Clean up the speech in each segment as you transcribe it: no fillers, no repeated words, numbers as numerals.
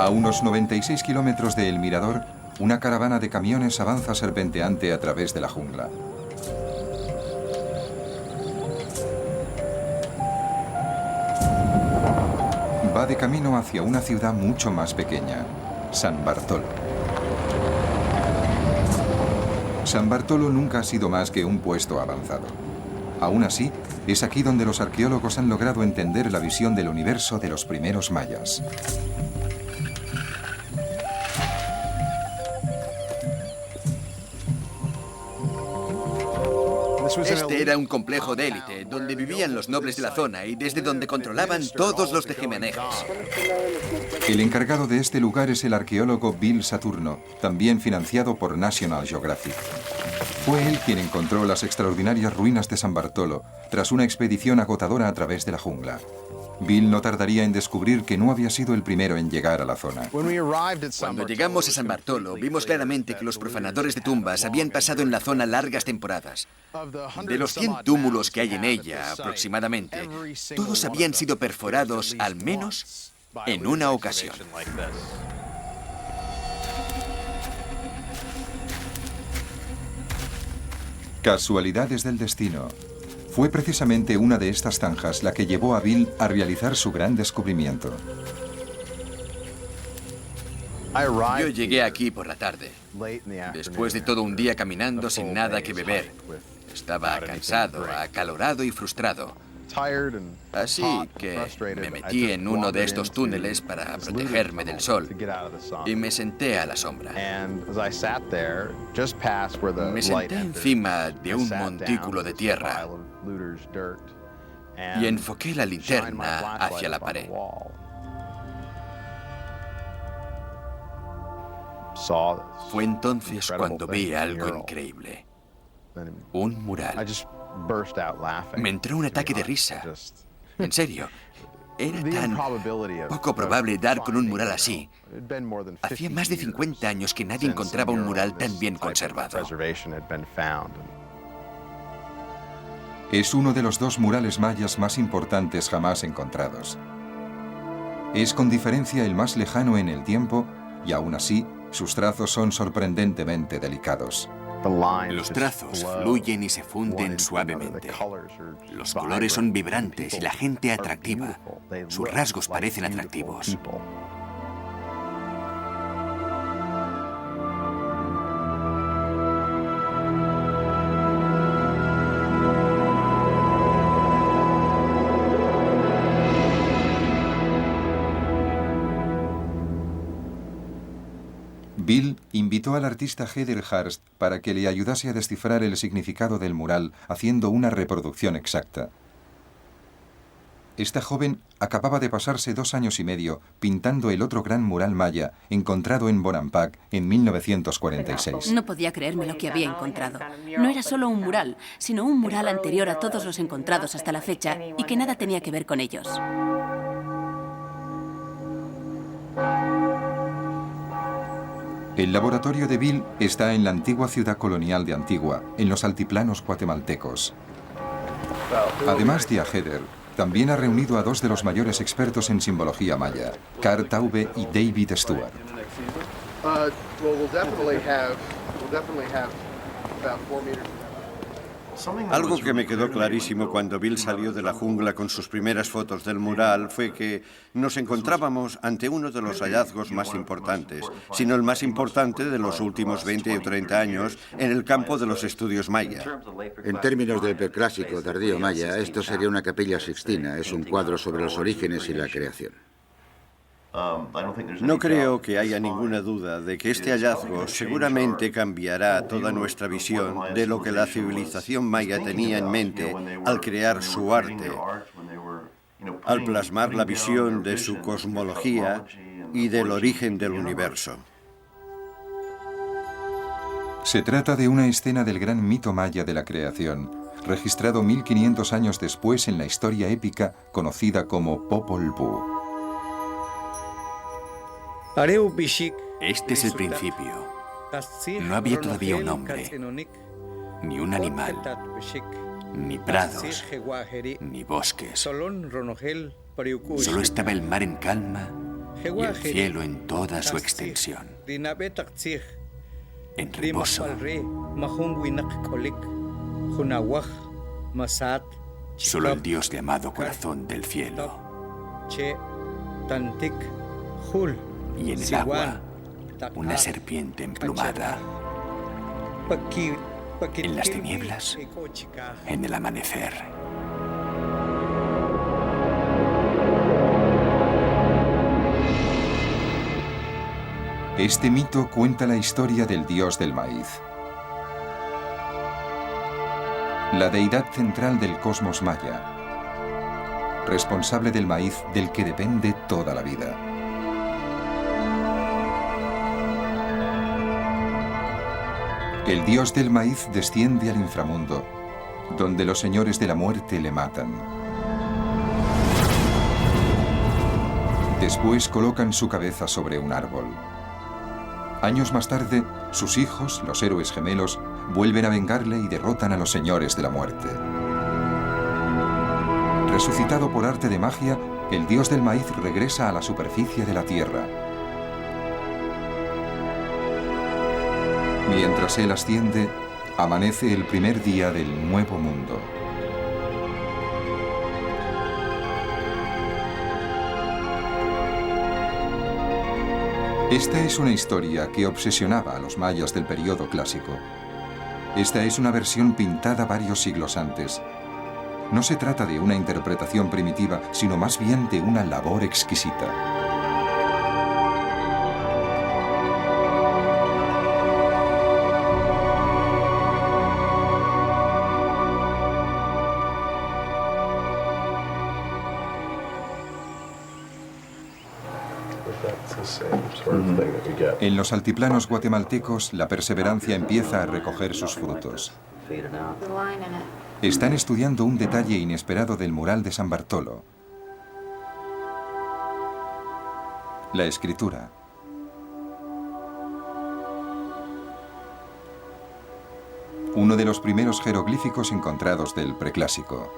A unos 96 kilómetros de El Mirador, una caravana de camiones avanza serpenteante a través de la jungla. Va de camino hacia una ciudad mucho más pequeña, San Bartolo. San Bartolo nunca ha sido más que un puesto avanzado. Aún así, es aquí donde los arqueólogos han logrado entender la visión del universo de los primeros mayas. Este era un complejo de élite, donde vivían los nobles de la zona y desde donde controlaban todos los tejimanejes. El encargado de este lugar es el arqueólogo Bill Saturno, también financiado por National Geographic. Fue él quien encontró las extraordinarias ruinas de San Bartolo, tras una expedición agotadora a través de la jungla. Bill no tardaría en descubrir que no había sido el primero en llegar a la zona. Cuando llegamos a San Bartolo, vimos claramente que los profanadores de tumbas habían pasado en la zona largas temporadas. De los 100 túmulos que hay en ella, aproximadamente, todos habían sido perforados al menos en una ocasión. Casualidades del destino. Fue precisamente una de estas zanjas la que llevó a Bill a realizar su gran descubrimiento. Yo llegué aquí por la tarde, después de todo un día caminando sin nada que beber. Estaba cansado, acalorado y frustrado. Así que me metí en uno de estos túneles para protegerme del sol y me senté a la sombra. Me senté encima de un montículo de tierra y enfoqué la linterna hacia la pared. Fue entonces cuando vi algo increíble. Un mural. Me entró un ataque de risa. En serio, era tan poco probable dar con un mural así. Hacía más de 50 años que nadie encontraba un mural tan bien conservado. Es uno de los dos murales mayas más importantes jamás encontrados. Es con diferencia el más lejano en el tiempo y aún así, sus trazos son sorprendentemente delicados. Los trazos fluyen y se funden suavemente. Los colores son vibrantes y la gente atractiva. Sus rasgos parecen atractivos. Bill invitó al artista Heather Hurst para que le ayudase a descifrar el significado del mural haciendo una reproducción exacta. Esta joven acababa de pasarse 2 años y medio pintando el otro gran mural maya encontrado en Bonampak en 1946. No podía creerme lo que había encontrado. No era solo un mural, sino un mural anterior a todos los encontrados hasta la fecha y que nada tenía que ver con ellos. El laboratorio de Bill está en la antigua ciudad colonial de Antigua, en los altiplanos guatemaltecos. Además de a Heather, también ha reunido a 2 de los mayores expertos en simbología maya, Carl Taube y David Stewart. Algo que me quedó clarísimo cuando Bill salió de la jungla con sus primeras fotos del mural fue que nos encontrábamos ante uno de los hallazgos más importantes, sino el más importante de los últimos 20 o 30 años en el campo de los estudios maya. En términos del preclásico tardío maya, esto sería una capilla sixtina. Es un cuadro sobre los orígenes y la creación. No creo que haya ninguna duda de que este hallazgo seguramente cambiará toda nuestra visión de lo que la civilización maya tenía en mente al crear su arte, al plasmar la visión de su cosmología y del origen del universo. Se trata de una escena del gran mito maya de la creación, registrado 1500 años después en la historia épica conocida como Popol Vuh. Este es el principio. No había todavía un hombre, ni un animal, ni prados, ni bosques. Solo estaba el mar en calma y el cielo en toda su extensión, en reposo. Solo el Dios de amado corazón del cielo. Y en el agua, una serpiente emplumada. En las tinieblas, en el amanecer. Este mito cuenta la historia del dios del maíz. La deidad central del cosmos maya, responsable del maíz del que depende toda la vida. El dios del maíz desciende al inframundo, donde los señores de la muerte le matan. Después colocan su cabeza sobre un árbol. Años más tarde, sus hijos, los héroes gemelos, vuelven a vengarle y derrotan a los señores de la muerte. Resucitado por arte de magia, el dios del maíz regresa a la superficie de la tierra. Mientras él asciende, amanece el primer día del nuevo mundo. Esta es una historia que obsesionaba a los mayas del periodo clásico. Esta es una versión pintada varios siglos antes. No se trata de una interpretación primitiva, sino más bien de una labor exquisita. En los altiplanos guatemaltecos, la perseverancia empieza a recoger sus frutos. Están estudiando un detalle inesperado del mural de San Bartolo. La escritura. Uno de los primeros jeroglíficos encontrados del preclásico.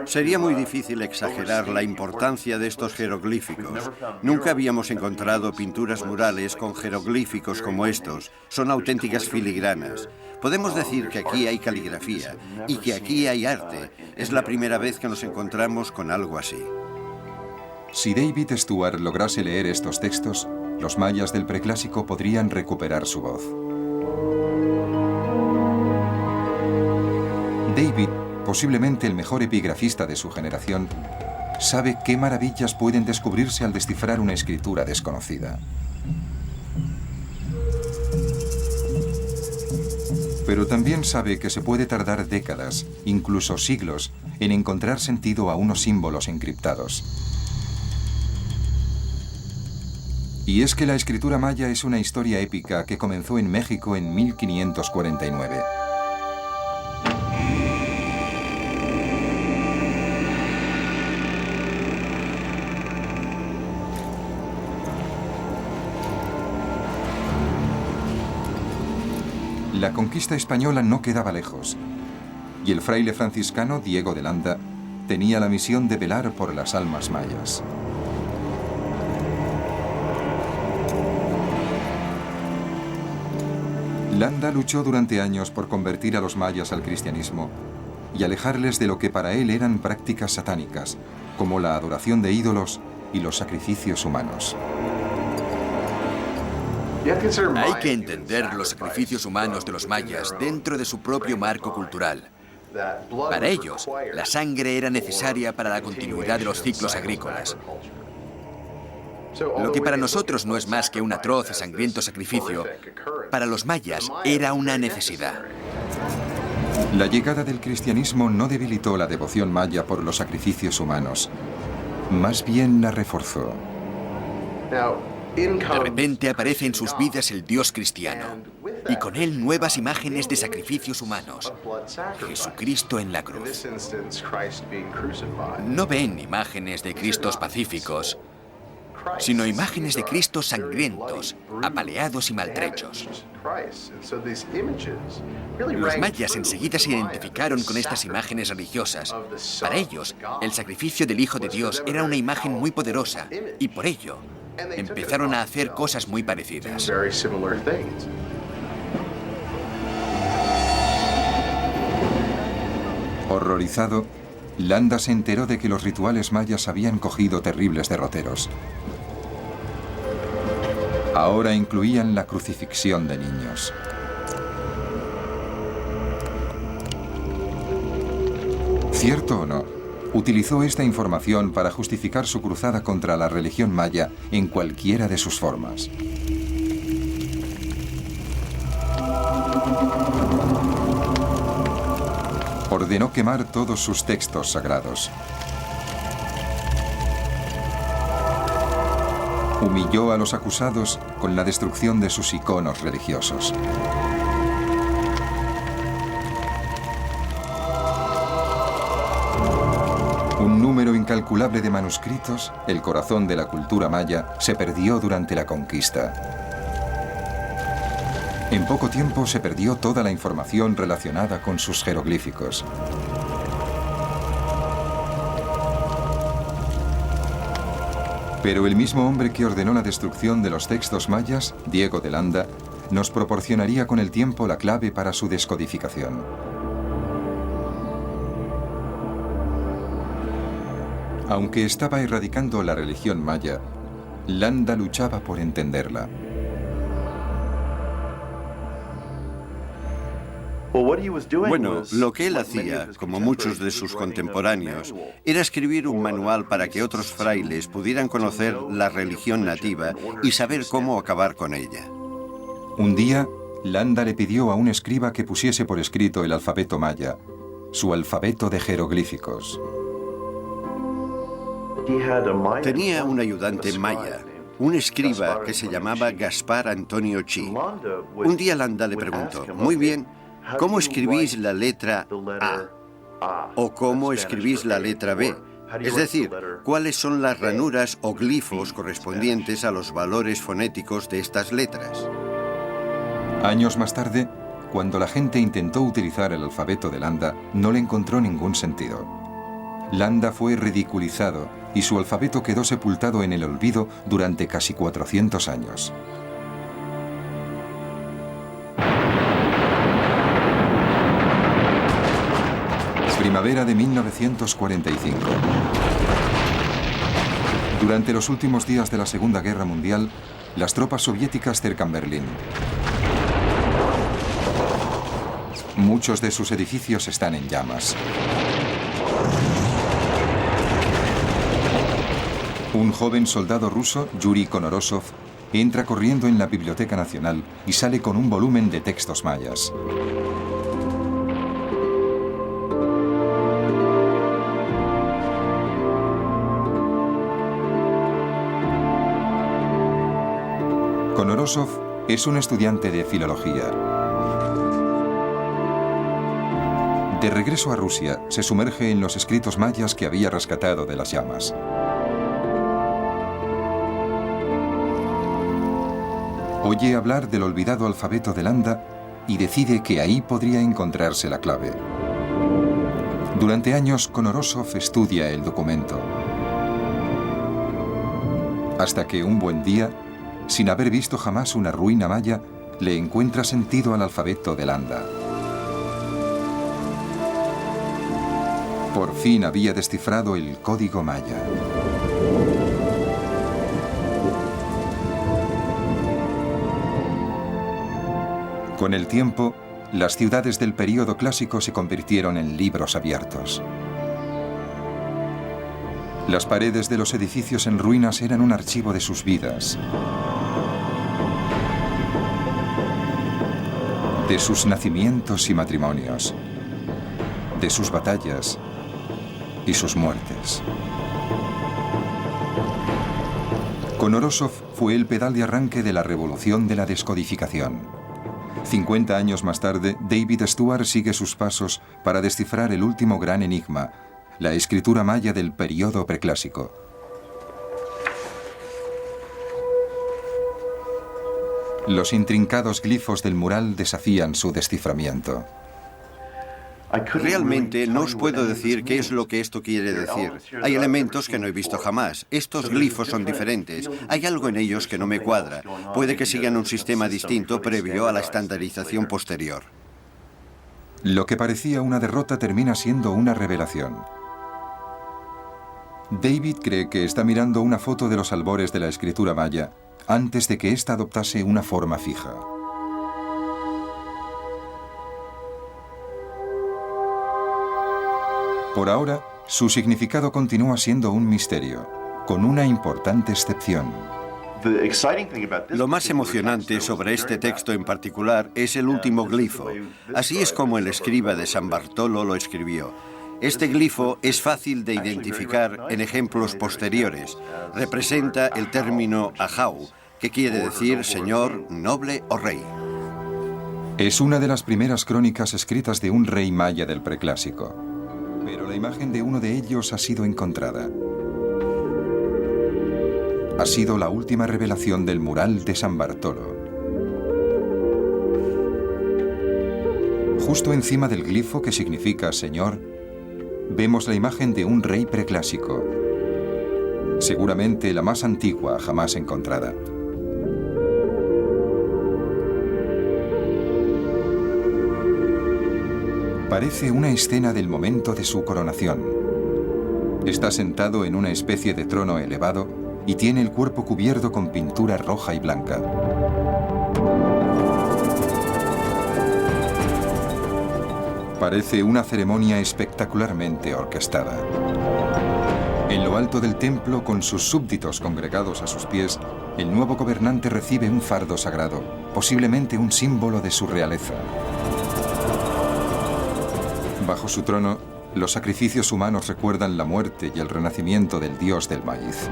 Sería muy difícil exagerar la importancia de estos jeroglíficos. Nunca habíamos encontrado pinturas murales con jeroglíficos como estos. Son auténticas filigranas. Podemos decir que aquí hay caligrafía y que aquí hay arte. Es la primera vez que nos encontramos con algo así. Si David Stuart lograse leer estos textos, los mayas del preclásico podrían recuperar su voz. David, posiblemente el mejor epigrafista de su generación, sabe qué maravillas pueden descubrirse al descifrar una escritura desconocida. Pero también sabe que se puede tardar décadas, incluso siglos, en encontrar sentido a unos símbolos encriptados. Y es que la escritura maya es una historia épica que comenzó en México en 1549. La conquista española no quedaba lejos, y el fraile franciscano Diego de Landa tenía la misión de velar por las almas mayas. Landa luchó durante años por convertir a los mayas al cristianismo y alejarles de lo que para él eran prácticas satánicas, como la adoración de ídolos y los sacrificios humanos. Hay que entender los sacrificios humanos de los mayas dentro de su propio marco cultural. Para ellos, la sangre era necesaria para la continuidad de los ciclos agrícolas. Lo que para nosotros no es más que un atroz y sangriento sacrificio, para los mayas era una necesidad. La llegada del cristianismo no debilitó la devoción maya por los sacrificios humanos, más bien la reforzó. De repente aparece en sus vidas el Dios cristiano, y con él nuevas imágenes de sacrificios humanos. Jesucristo en la cruz. No ven imágenes de Cristos pacíficos, sino imágenes de Cristo sangrientos, apaleados y maltrechos. Los mayas enseguida se identificaron con estas imágenes religiosas. Para ellos, el sacrificio del Hijo de Dios era una imagen muy poderosa y por ello empezaron a hacer cosas muy parecidas. Horrorizado, Landa se enteró de que los rituales mayas habían cogido terribles derroteros. Ahora incluían la crucifixión de niños. ¿Cierto o no? Utilizó esta información para justificar su cruzada contra la religión maya en cualquiera de sus formas. Ordenó quemar todos sus textos sagrados. Humilló a los acusados con la destrucción de sus iconos religiosos. Un número incalculable de manuscritos, el corazón de la cultura maya, se perdió durante la conquista. En poco tiempo se perdió toda la información relacionada con sus jeroglíficos. Pero el mismo hombre que ordenó la destrucción de los textos mayas, Diego de Landa, nos proporcionaría con el tiempo la clave para su descodificación. Aunque estaba erradicando la religión maya, Landa luchaba por entenderla. Bueno, lo que él hacía, como muchos de sus contemporáneos, era escribir un manual para que otros frailes pudieran conocer la religión nativa y saber cómo acabar con ella. Un día, Landa le pidió a un escriba que pusiese por escrito el alfabeto maya, su alfabeto de jeroglíficos. Tenía un ayudante maya, un escriba que se llamaba Gaspar Antonio Chi. Un día Landa le preguntó, muy bien, ¿cómo escribís la letra A? ¿O cómo escribís la letra B? Es decir, ¿cuáles son las ranuras o glifos correspondientes a los valores fonéticos de estas letras? Años más tarde, cuando la gente intentó utilizar el alfabeto de Landa, no le encontró ningún sentido. Landa fue ridiculizado y su alfabeto quedó sepultado en el olvido durante casi 400 años. Primavera de 1945. Durante los últimos días de la Segunda Guerra Mundial, las tropas soviéticas cercan Berlín. Muchos de sus edificios están en llamas. Un joven soldado ruso, Yuri Konorosov, entra corriendo en la Biblioteca Nacional y sale con un volumen de textos mayas. Konorosov es un estudiante de filología. De regreso a Rusia, se sumerge en los escritos mayas que había rescatado de las llamas. Oye hablar del olvidado alfabeto de Landa y decide que ahí podría encontrarse la clave. Durante años, Konorosov estudia el documento. Hasta que un buen día, sin haber visto jamás una ruina maya, le encuentra sentido al alfabeto de Landa. Por fin había descifrado el código maya. Con el tiempo, las ciudades del período clásico se convirtieron en libros abiertos. Las paredes de los edificios en ruinas eran un archivo de sus vidas, de sus nacimientos y matrimonios, de sus batallas y sus muertes. Konorosov fue el pedal de arranque de la revolución de la descodificación. 50 años más tarde, David Stuart sigue sus pasos para descifrar el último gran enigma, la escritura maya del período preclásico. Los intrincados glifos del mural desafían su desciframiento. Realmente no os puedo decir qué es lo que esto quiere decir. Hay elementos que no he visto jamás. Estos glifos son diferentes. Hay algo en ellos que no me cuadra. Puede que sigan un sistema distinto previo a la estandarización posterior. Lo que parecía una derrota termina siendo una revelación. David cree que está mirando una foto de los albores de la escritura maya antes de que ésta adoptase una forma fija. Por ahora, su significado continúa siendo un misterio, con una importante excepción. Lo más emocionante sobre este texto en particular es el último glifo. Así es como el escriba de San Bartolo lo escribió. Este glifo es fácil de identificar en ejemplos posteriores. Representa el término ajau, que quiere decir señor, noble o rey. Es una de las primeras crónicas escritas de un rey maya del preclásico, pero la imagen de uno de ellos ha sido encontrada. Ha sido la última revelación del mural de San Bartolo. Justo encima del glifo que significa señor, vemos la imagen de un rey preclásico, seguramente la más antigua jamás encontrada. Parece una escena del momento de su coronación. Está sentado en una especie de trono elevado y tiene el cuerpo cubierto con pintura roja y blanca. Parece una ceremonia espectacularmente orquestada. En lo alto del templo, con sus súbditos congregados a sus pies, el nuevo gobernante recibe un fardo sagrado, posiblemente un símbolo de su realeza. Bajo su trono, los sacrificios humanos recuerdan la muerte y el renacimiento del dios del maíz.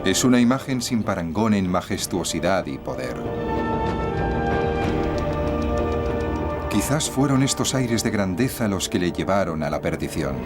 Es una imagen sin parangón en majestuosidad y poder. Quizás fueron estos aires de grandeza los que le llevaron a la perdición.